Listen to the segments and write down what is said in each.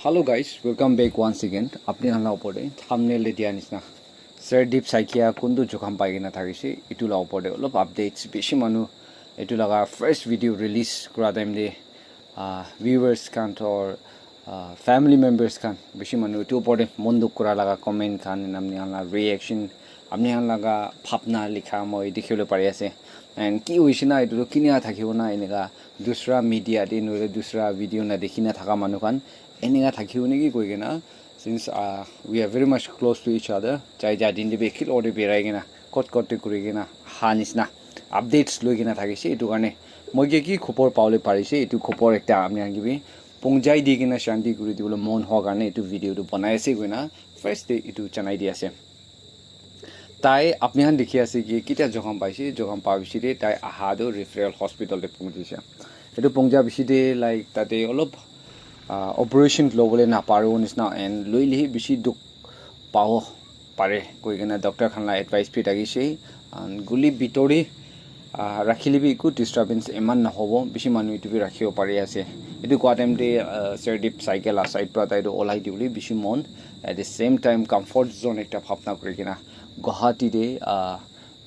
Hello guys, welcome back once again. Apni hanla opode thumbnail le dia nisna sir deep Shaikea kundu jokham pai gina thakise itu la opode olop updates beshi manu itu laga first video release kura time de viewers kan or family members kan beshi manu itu opode monduk kura laga comment kan namni hanla reaction apni hanla laga bhapna likha moi dikhibole pari ase and ki hoisina itu kinia thakibo na enega dusra media de nore dusra video na dekhina thaka manu kan enega thakibo niki koigena since we are very much close to each other chai ja din de bekil ode beraigena kot te kurigena hanisna updates loigena thakise etu karne moige ki khopor paule parise etu khopor ekta amni angibi pongjai digena shanti kuri dibole mon ho karne etu video tu banai ase goina first day etu chanai di ase tai apni han dekhi ase ki kita jokham paise jokham pabisire tai ahado referral hospital de pongjise etu pongja biside like tate olop operation globally na paro nisna and loili bishi duk pao pare koigena doctor khan la advice phi tagise guli bitori rakhili bi ku disturbance eman na hobo bishi manu itu bi rakhibo pari ase etu kwa time de sir deep cycle a side pra tai do olai diuli bishi mon at the same time comfort zone ekta bhapna kurigena Guwahati de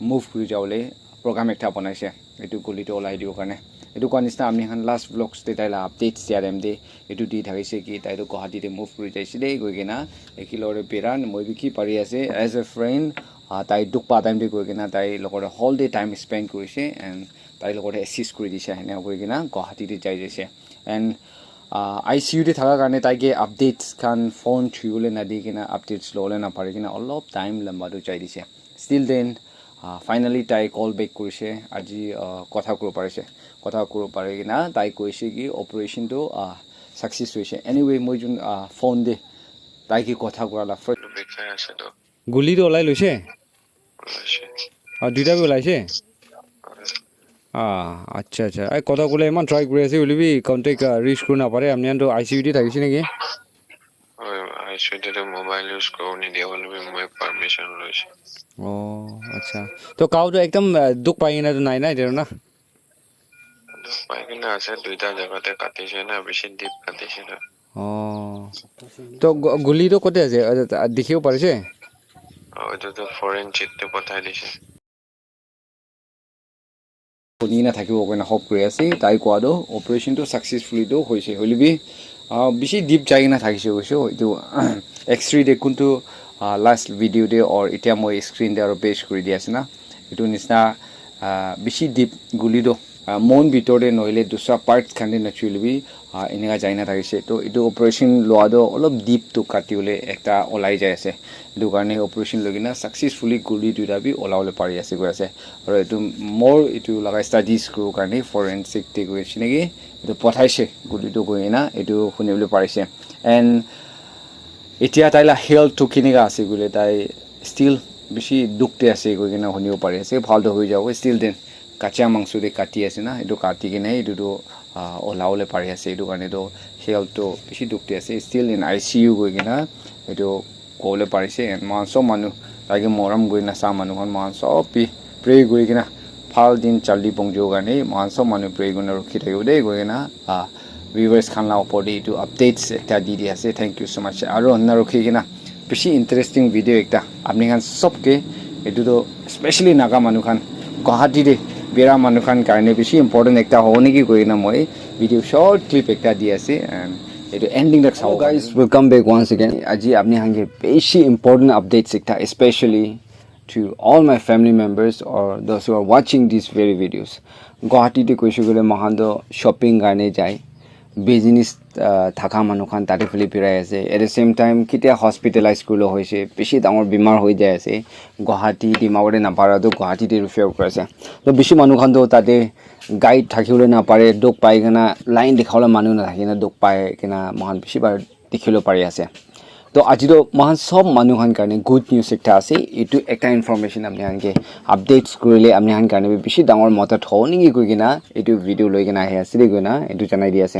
move kuri jawle program ekta banaise etu guli to olai dio karne etu konisna amni han last vlogs te taila updates crm de etu di thakise ki tai do Guwahati de move kuri jaise de goigena ekilore peran moi bi ki pari ase as a friend tai duk pa time de goigena tai lokore whole day time spend kurise and tai lokore assist kuri dise hena goigena Guwahati de jai jaise and ICU de thaka karne tai ge updates kan phone thule na digena updates lole na parigena all of time lamba do jai dise still then finally tai call back kurise aji kotha kuro parise kotha kuro parigena tai koise ki operation to success hoise anyway moi jun phone de tai ki kotha kura la first guli do olai loise duita bi olaise acha acha ai kotha kule man try kuri ase ulibi contact reach kuru na pare amni ando ICU de thakise niki ICU de mobile use koro ni dia ulibi moi permission loise acha to kau to ekdam duk pai na to nai nai der na paigena ase duita jaga te katise na beshi deep katise na to guli to kote ase dekhibo parise ojo to foreign chit te pathai dise Nina thakibo koina hope kuri ase tai kwa do operation to successfully do hoise holibi bishi deep jaina thakise hoiso itu x-ray de kuntu last video de or itia moi screen de aro page kuri di ase na itu nisna bishi deep guli do mon bitore noile dusra part khande naturally bi enega jaina thakise to itu operation loa do olop deep to katiule ekta olai jai ase itu karne operation logina successfully guli duita bi olaule pari ase goi ase aro itu more itu laga studies kru karne forensic te goi chinegi itu pothaise guli to goina itu hunebule parise and etia taila health to kiniga ase gule tai still bishi dukte ase goina hunibo pari ase bhal do hoi jawo still then kacha mangsu de kati ase na itu kati kine itu do olaule pari ase itu karne do health to bishi dukte ase still in ICU goina itu kole parise and manso manu lagi moram goina sa manu kan manso pi pray goina phal din challi pongjo gane manso manu pray goina rokhi thaibo de goina viewers khan la opor de itu updates ekta di di ase thank you so much aro anna rokhi gina bishi interesting video ekta apni kan sob ke itu do especially naga manu khan Guwahati de bera manu khan karne bishi important ekta hone ki goina moi video short clip ekta di ase and it ending that how guys welcome back once again aji apni hange beshi important updates ekta especially to all my family members or those who are watching these very videos Guwahati de koisu gole mahando shopping garne jai business থকা মানুহখন তাতে ফেলি ফিৰাই আছে at the same time কেতিয়া hospitalise কৰিলে হৈছে বেছি ডাঙৰ বেমাৰ হৈ যায় আছে গুৱাহাটী ডিমাগুৰি নাপাৰাটো গুৱাহাটীতে ৰিফাৰ কৰিছে তো বেছি মানুহখনতো তাতে গাইড থাকিবলৈ নাপাৰে দুখ পাই কিনা লাইন দেখাবলৈ মানুহ নাথাকে না দুখ পাই কিনা মহান বেছিবাৰ দেখিবলৈ পাৰি আছে তো আজিতো মহান সব মানুহৰ কাৰণে গুড নিউজ একটা আছে এইটো একটা ইনফৰমেশ্যন আপোনালোকে আপডেটছ কৰিলে আপোনালোকৰ কাৰণে বেছি ডাঙৰ মতত হ'ব নেকি কৈ কিনা এইটো ভিডিঅ' লৈ কিনা আহি আছিলে কৈ না এইটো জনাই দি আছে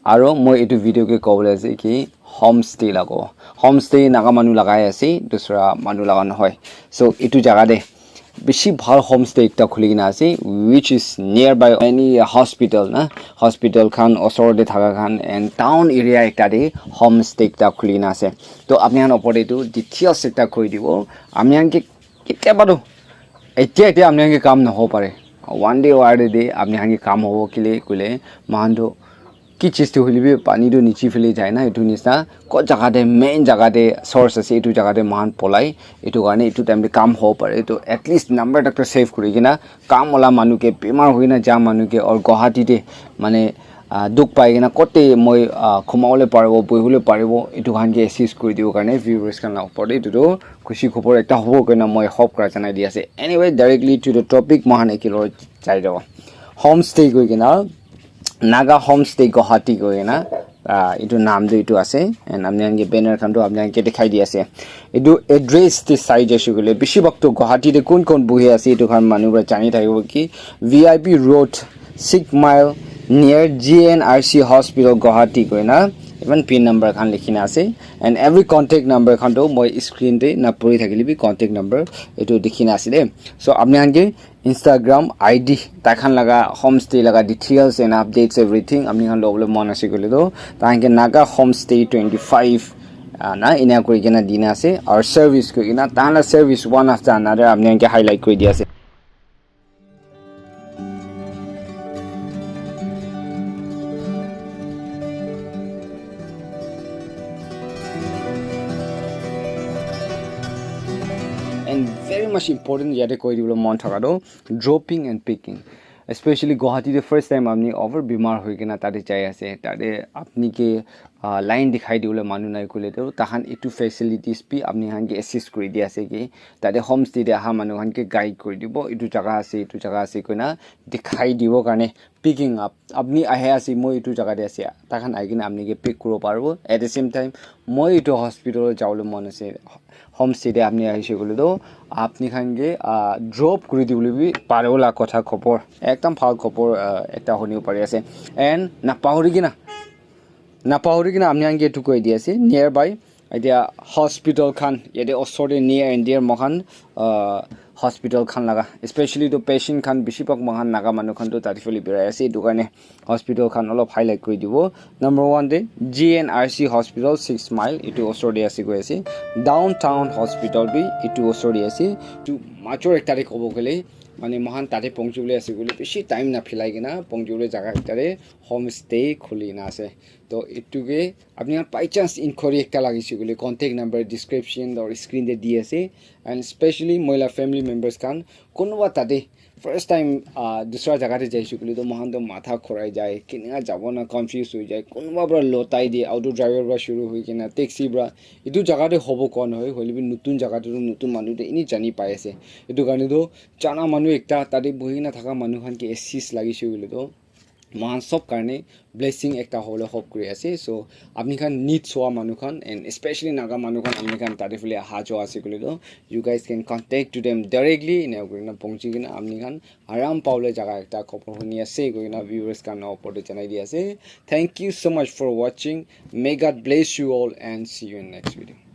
আৰু মই এইটো ভিডিঅ'কে ক'বলৈ আছে কি হোমষ্টে লাগো হোমষ্টে নাগা মানুহ লগাই আছে দুসৰা মানুহ লগা নহয় চ' এইটো জেগাতে বেছি ভাল হোমষ্টে একটা খুলি কিনা আছে উইচ ইজ নিয়াৰ বাই এনি হস্পিটেল না হস্পিটেল খান ওচৰতে থকা খান এণ্ড টাউন এৰিয়া এটাতে হোমষ্টে একটা খুলি কিনা আছে তো আপোনালোকৰ ওপৰত এইটো ডিটেইলছ এটা কৈ দিব আপোনালোকে কেতিয়াবাতো এতিয়া আপোনালোকে কাম নহ'ব পাৰে ওৱান ডে ডে আপোনালোকে কাম হ'ব কেলে ক'লে মানুহটো কি চিজটো হলিবি পানীটো নিচি ফেলি যায় না এইটো নিচিনা ক'ত জেগাতে মেইন জেগাতে চ'ৰ্চ আছে এইটো জেগাতে মহান পলাই এইটো কাৰণে এইটো টাইমতে কাম হ'ব পাৰে এইটো এটলিষ্ট নাম্বাৰ ডাক্তৰ ছেভ কৰি কিনা কাম ওলা মানুহকে বেমাৰ হৈ না যা মানুহকে আৰু গুৱাহাটীতে মানে দুখ পাই কিনা ক'তে মই সোমাবলৈ পাৰিব বহিবলৈ পাৰিব এইটো কাৰণকে এচিষ্ট কৰি দিবৰ কাৰণে ভিউৱাৰ্ছ কাৰণে ওপৰত এইটোতো খুচি খবৰ এটা হ'ব কাৰণে মই হপ কৰা জনাই দি আছে anyway directly to the topic মহান একেলগে যাই যাব হোমষ্টে গৈ কিনা নাগা হোমষ্টে গুৱাহাটী গৈ না এইটো নামটো এইটো আছে এণ্ড আপোনালোকে বেনাৰখনটো আপোনালোকে দেখাই দি আছে এইটো এড্ৰেছটো চাই যাইছোঁ গ'লে বেছিভাগতো গুৱাহাটীতে কোন কোন বহি আছে এইটো কাৰণ মানুহবোৰে জানি থাকিব কি VIP ৰোড 6 মাইল নিয়াৰ GNRC হস্পিটেল গুৱাহাটী গৈ না ইমান পিন নাম্বাৰ খান লিখিনা আছে এণ্ড এভৰি কণ্টেক্ট নাম্বাৰ খানটো মই স্ক্ৰীনতে নাপৰি থাকিলে কণ্টেক্ট নাম্বাৰ এইটো দেখিনা আছে দেই চ' আপোনালোকে ইনষ্টাগ্ৰাম ID তাইখান লগা হোমষ্টে লগা ডিটেইলছ এণ্ড আপডেটছ এভৰিথিং আপোনালোকে ল'বলৈ মন আছে গ'লেতো তাহাঁতে নাগা হোমষ্টে 25 না এনে কৰি কিনে দিন আছে আৰু ছাৰ্ভিচ কৰি কিনে তাহাঁতৰ ছাৰ্ভিচ ওৱান আফটাৰ আনাডাৰ আপোনালোকে হাইলাইট কৰি দি আছে and very much important ইয়াতে কৈ দিবলৈ মন থকাটো ড্ৰপিং এণ্ড পিকিং স্পেচিয়েলি গুৱাহাটীতে ফাৰ্ষ্ট টাইম আপুনি অভাৰ বেমাৰ হৈ কিনে তাতে যাই আছে তাতে আপুনিকে লাইন দেখাই দিবলৈ মানুহ নাই ক'লেতো তাহান এইটো ফেচিলিটিছ পি আপোনালোকে এচিষ্ট কৰি দি আছে কি তাতে হোমষ্টেতে অহা মানুহখনকে গাইড কৰি দিব এইটো জেগা আছে কৈ না দেখাই দিবৰ কাৰণে পিকিং আপ আপুনি আহে আছে মই এইটো জেগাতে আছে তাহান আহি কিনে আপোনালোকে পিক কৰিব পাৰিব এট দ্য চেম টাইম মই এইটো হস্পিটেলত যাবলৈ মন আছে হোমষ্টেতে আপুনি আহিছে ক'লেতো আপোনালোকে ড্ৰপ কৰি দিবলৈ পাৰিব লগা কথা খবৰ একদম ভাল খবৰ এটা শুনিব পাৰি আছে এণ্ড নাপাহৰি কিনা আপোনালোকে এইটো কৈ দি আছে নিয়াৰ বাই এতিয়া হস্পিটেল খান ইয়াতে ওচৰতে নিয়াৰ এণ্ড ডিয়াৰ মহান হস্পিটেল খান লগা স্পেচিয়েলি তো পেচেণ্ট খান বেছিভাগ মহান নাগা মানুহখনতো তাতে ফেলি বেৰাই আছে এইটো কাৰণে হস্পিটেল খান অলপ হাইলাইট কৰি দিব নম্বৰ 1 দে GNRC হস্পিটেল 6 মাইল এইটো ওচৰতে আছে গৈ আছে ডাউন টাউন হস্পিটেল বি এইটো ওচৰতে আছে এইটো মাজৰ একটাৰে ক'ব গ'লে মানে মহান তাতে পहुঁচিবলৈ আছে বুলি বেছি টাইম নাফিলাই কিনা পहुঁচিবলৈ জেগা একটাৰে হোমষ্টে খুলি না আছে তো এইটোকে আপোনাৰ বাই চান্স ইনকুৱাৰী একটা লাগিছে বুলি কণ্টেক্ট নাম্বাৰ ডিছক্ৰিপশ্যন আৰু স্ক্ৰীনতে দি আছে এণ্ড স্পেচিয়েলি মহিলা ফেমিলি মেম্বাৰ্ছ খান কোনোবা তাতে ফাৰ্ষ্ট টাইম দুসৰা জেগাতে যাইছোঁ বুলি তো মহানটো মাথা খৰাই যায় কেনেকৈ যাব না কনফিউজ হৈ যায় কোনোবাৰ পৰা লতাই দিয়ে অটো ড্ৰাইভাৰৰ পৰা শুৰু হৈ কিনে টেক্সিৰ পৰা এইটো জেগাতে হ'ব কোৱা নহয় হ'লেবি নতুন জেগাটোতো নতুন মানুহটো এনেই জানি পাই আছে এইটো কাৰণেতো জানা মানুহ একটা তাতে বহি নাথাকা মানুহখনকে এচিষ্ট লাগিছে বুলিতো মহান সব কাৰণে ব্লেছিং একটা হ'বলৈ হোপ কৰি আছে চ' আপোনালোকে নিড চোৱা মানুহখন এণ্ড স্পেচিয়েলি নাগা মানুহখন আপোনালোকে তাতে ফেলে অহা যোৱা আছে বুলিতো you guys can contact to them directly এনেকৈ কৰি কিনে পहुঁচি কিনে আপোনালোকে আৰাম পাবলৈ জেগা এটা খবৰ শুনি আছে গৈ কিনে ভিউৱাৰ্ছ কাৰণে ওপৰতে জনাই দি আছে thank you so' much for ৱাচিং may God bless you all and see you in next video'